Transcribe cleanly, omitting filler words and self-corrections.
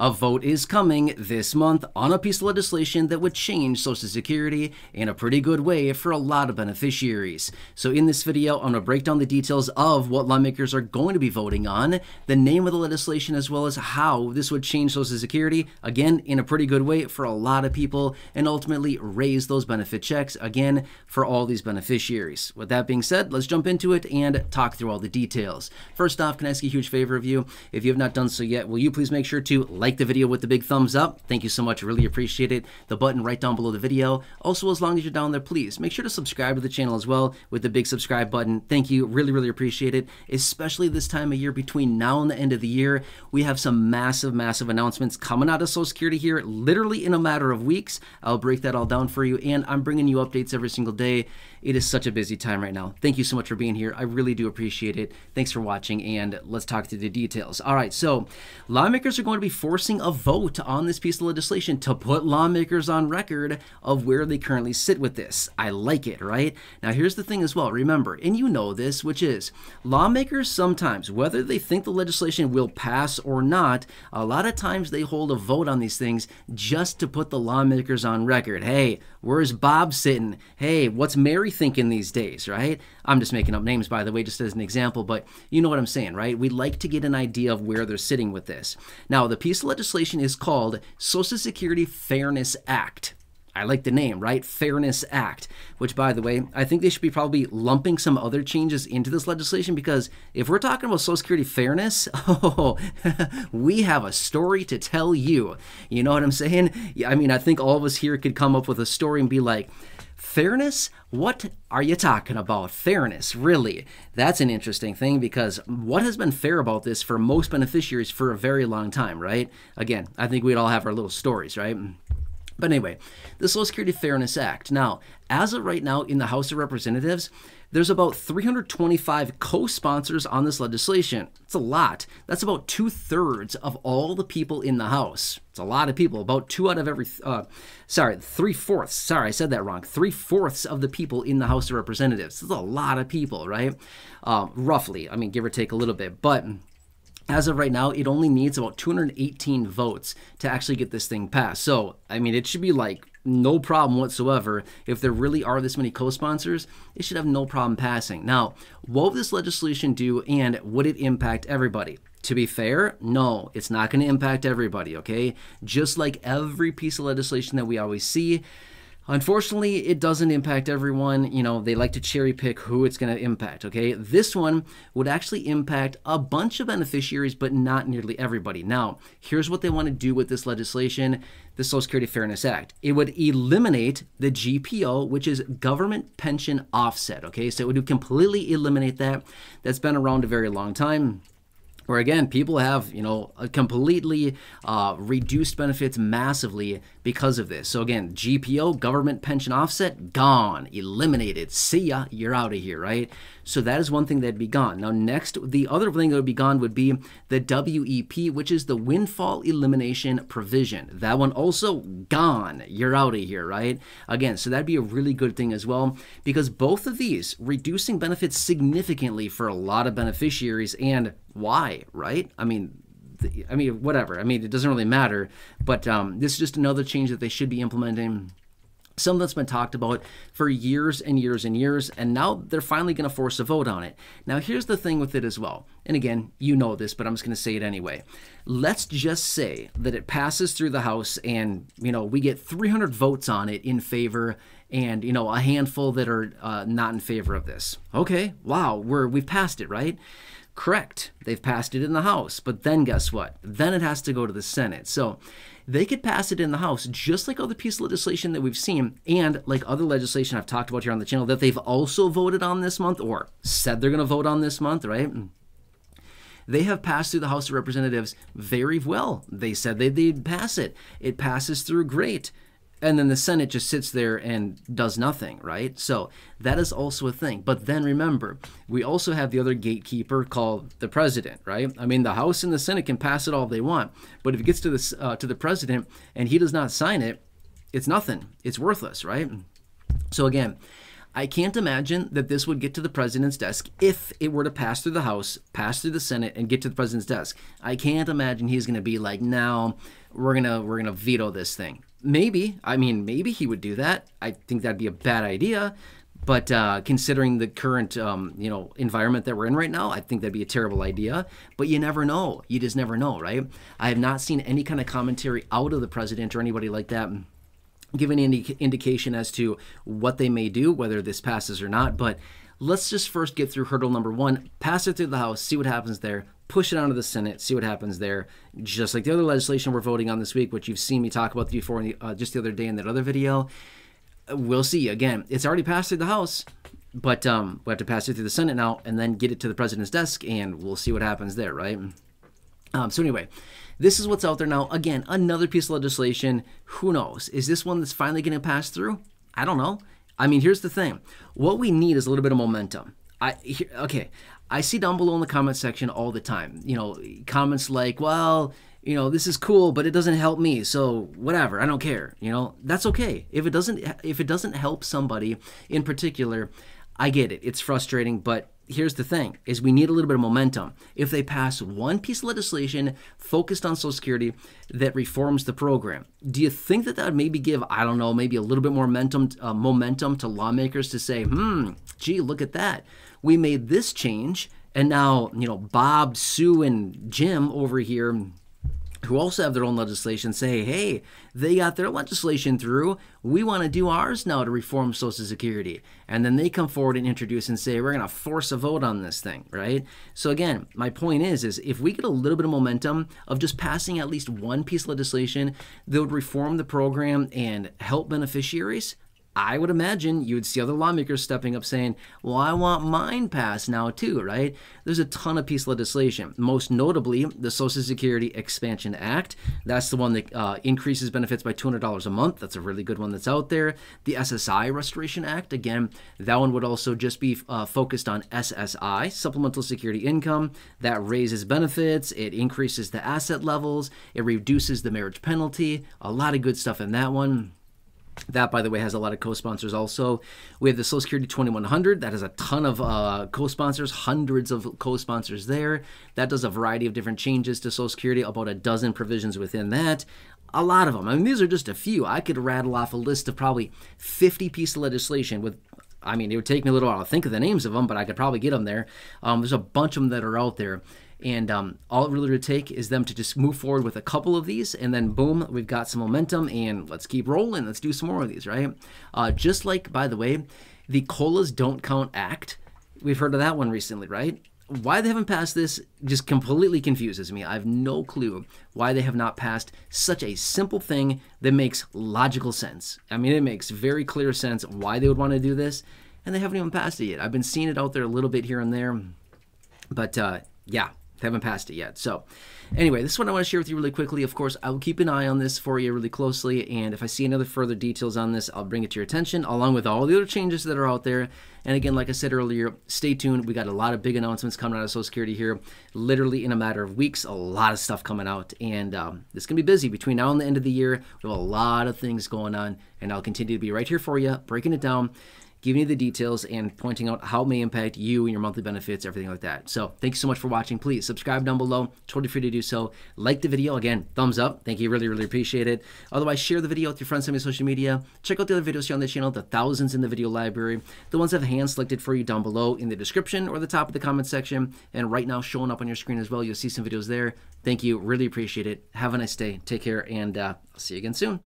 A vote is coming this month on a piece of legislation that would change Social Security in a pretty good way for a lot of beneficiaries. So in this video, I'm going to break down the details of what lawmakers are going to be voting on, the name of the legislation, as well as how this would change Social Security, again, in a pretty good way for a lot of people, and ultimately raise those benefit checks, again, for all these beneficiaries. With that being said, let's jump into it and talk through all the details. First off, can I ask a huge favor of you? If you have not done so yet, will you please make sure to like the video with the big thumbs up? Thank you so much. Really appreciate it. The button right down below the video. Also, as long as you're down there, please make sure to subscribe to the channel as well with the big subscribe button. Thank you. Really appreciate it. Especially this time of year between now and the end of the year, we have some massive announcements coming out of Social Security here, literally in a matter of weeks. I'll break that all down for you, and I'm bringing you updates every single day. It is such a busy time right now. Thank you so much for being here. I really do appreciate it. Thanks for watching, and let's talk through the details. All right, so lawmakers are going to be forcing a vote on this piece of legislation to put lawmakers on record of where they currently sit with this. I like it, right? Now, here's the thing as well. Remember, and you know this, which is lawmakers sometimes, whether they think the legislation will pass or not, a lot of times they hold a vote on these things just to put the lawmakers on record. Hey, where's Bob sitting? Hey, what's Mary thinking these days, right? I'm just making up names, by the way, just as an example, but you know what I'm saying, right? We like to get an idea of where they're sitting with this. Now, the piece of legislation is called Social Security Fairness Act. I like the name, right? Fairness Act, which, by the way, I think they should be probably lumping some other changes into this legislation, because if we're talking about Social Security fairness, oh, we have a story to tell you. You know what I'm saying? Yeah, I mean, I think all of us here could come up with a story and be like, fairness? What are you talking about? Fairness, really? That's an interesting thing, because what has been fair about this for most beneficiaries for a very long time, right? Again, I think we'd all have our little stories, right? But anyway, the Social Security Fairness Act. Now, as of right now in the House of Representatives, there's about 325 co-sponsors on this legislation. It's a lot. That's about 2/3 of all the people in the House. It's a lot of people. About 3/4. Sorry, I said that wrong. 3/4 of the people in the House of Representatives. That's a lot of people, right? Roughly. I mean, give or take a little bit. But as of right now, it only needs about 218 votes to actually get this thing passed. So, I mean, it should be like no problem whatsoever. If there really are this many co-sponsors, it should have no problem passing. Now, what would this legislation do, and would it impact everybody? To be fair, no, it's not going to impact everybody, okay? Just like every piece of legislation that we always see, unfortunately, it doesn't impact everyone. You know, they like to cherry pick who it's going to impact, okay? This one would actually impact a bunch of beneficiaries, but not nearly everybody. Now, here's what they want to do with this legislation, the Social Security Fairness Act. It would eliminate the GPO, which is Government Pension Offset, okay? So it would completely eliminate that. That's been around a very long time, where again, people have, you know, completely reduced benefits massively because of this. So again, GPO, Government Pension Offset, gone, eliminated. See ya, you're out of here, right? So that is one thing that'd be gone. Now next, the other thing that would be gone would be the WEP, which is the windfall elimination provision. That one also gone, you're out of here, right? Again, so that'd be a really good thing as well, because both of these reducing benefits significantly for a lot of beneficiaries. And why, right? I mean, whatever. I mean, it doesn't really matter, but this is just another change that they should be implementing. Something that's been talked about for years and years and years, and now they're finally going to force a vote on it. Now, here's the thing with it as well. And again, you know this, but I'm just going to say it anyway. Let's just say that it passes through the House and, you know, we get 300 votes on it in favor and, you know, a handful that are not in favor of this. Okay, wow, we've passed it, right? Correct. They've passed it in the House, but then guess what? Then it has to go to the Senate. So they could pass it in the House, just like other piece of legislation that we've seen, and like other legislation I've talked about here on the channel that they've also voted on this month, or said they're going to vote on this month, right? They have passed through the House of Representatives very well. They said they'd pass it. It passes through great. And then the Senate just sits there and does nothing, right? So that is also a thing. But then remember, we also have the other gatekeeper called the president, right? I mean, the House and the Senate can pass it all they want, but if it gets to the president and he does not sign it, it's nothing. It's worthless, right? So again, I can't imagine that this would get to the president's desk if it were to pass through the House, pass through the Senate, and get to the president's desk. I can't imagine he's going to be like, no, we're gonna veto this thing. Maybe, I mean, maybe he would do that. I think that'd be a bad idea. But considering the current, environment that we're in right now, I think that'd be a terrible idea. But you never know. You just never know, right? I have not seen any kind of commentary out of the president or anybody like that give any indication as to what they may do, whether this passes or not. But let's just first get through hurdle number one, pass it through the House, see what happens there, push it onto the Senate, see what happens there. Just like the other legislation we're voting on this week, which you've seen me talk about before just the other day in that other video. We'll see. Again, it's already passed through the House, but we have to pass it through the Senate now and then get it to the president's desk, and we'll see what happens there, right? So anyway, this is what's out there now. Again, another piece of legislation. Who knows? Is this one that's finally going to pass through? I don't know. I mean, here's the thing. What we need is a little bit of momentum. I see down below in the comment section all the time, comments like, well, this is cool, but it doesn't help me. So whatever, I don't care. That's okay. If it doesn't help somebody in particular, I get it. It's frustrating, but here's the thing, is we need a little bit of momentum. If they pass one piece of legislation focused on Social Security that reforms the program, do you think that would maybe give, I don't know, maybe a little bit more momentum to lawmakers to say, gee, look at that. We made this change, and now, Bob, Sue, and Jim over here, who also have their own legislation, say, hey, they got their legislation through. We want to do ours now to reform Social Security. And then they come forward and introduce and say, we're going to force a vote on this thing, right? So again, my point is if we get a little bit of momentum of just passing at least one piece of legislation that would reform the program and help beneficiaries, I would imagine you would see other lawmakers stepping up saying, well, I want mine passed now too, right? There's a ton of piece of legislation, most notably the Social Security Expansion Act. That's the one that increases benefits by $200 a month. That's a really good one that's out there. The SSI Restoration Act, again, that one would also just be focused on SSI, Supplemental Security Income. That raises benefits. It increases the asset levels. It reduces the marriage penalty. A lot of good stuff in that one. That, by the way, has a lot of co-sponsors also. We have the Social Security 2100. That has a ton of co-sponsors, hundreds of co-sponsors there. That does a variety of different changes to Social Security, about a dozen provisions within that. A lot of them. I mean, these are just a few. I could rattle off a list of probably 50 pieces of legislation with, it would take me a little while to think of the names of them, but I could probably get them there. There's a bunch of them that are out there. And all it really would take is them to just move forward with a couple of these, and then boom, we've got some momentum, and let's keep rolling. Let's do some more of these, right? Just like, by the way, the COLAs Don't Count Act. We've heard of that one recently, right? Why they haven't passed this just completely confuses me. I have no clue why they have not passed such a simple thing that makes logical sense. I mean, it makes very clear sense why they would want to do this, and they haven't even passed it yet. I've been seeing it out there a little bit here and there, but yeah. Haven't passed it yet. So anyway, this is what I want to share with you really quickly. Of course, I will keep an eye on this for you really closely, and if I see any other further details on this, I'll bring it to your attention, along with all the other changes that are out there. And again, like I said earlier, stay tuned. We got a lot of big announcements coming out of Social Security here, literally in a matter of weeks. A lot of stuff coming out, and it's going to be busy between now and the end of the year. We have a lot of things going on, and I'll continue to be right here for you, breaking it down, giving you the details and pointing out how it may impact you and your monthly benefits, everything like that. So thank you so much for watching. Please subscribe down below. Totally free to do so. Like the video. Again, thumbs up. Thank you. Really, really appreciate it. Otherwise, share the video with your friends on your social media. Check out the other videos here on the channel, the thousands in the video library. The ones that have hand selected for you down below in the description or the top of the comment section. And right now showing up on your screen as well. You'll see some videos there. Thank you. Really appreciate it. Have a nice day. Take care, and I'll see you again soon.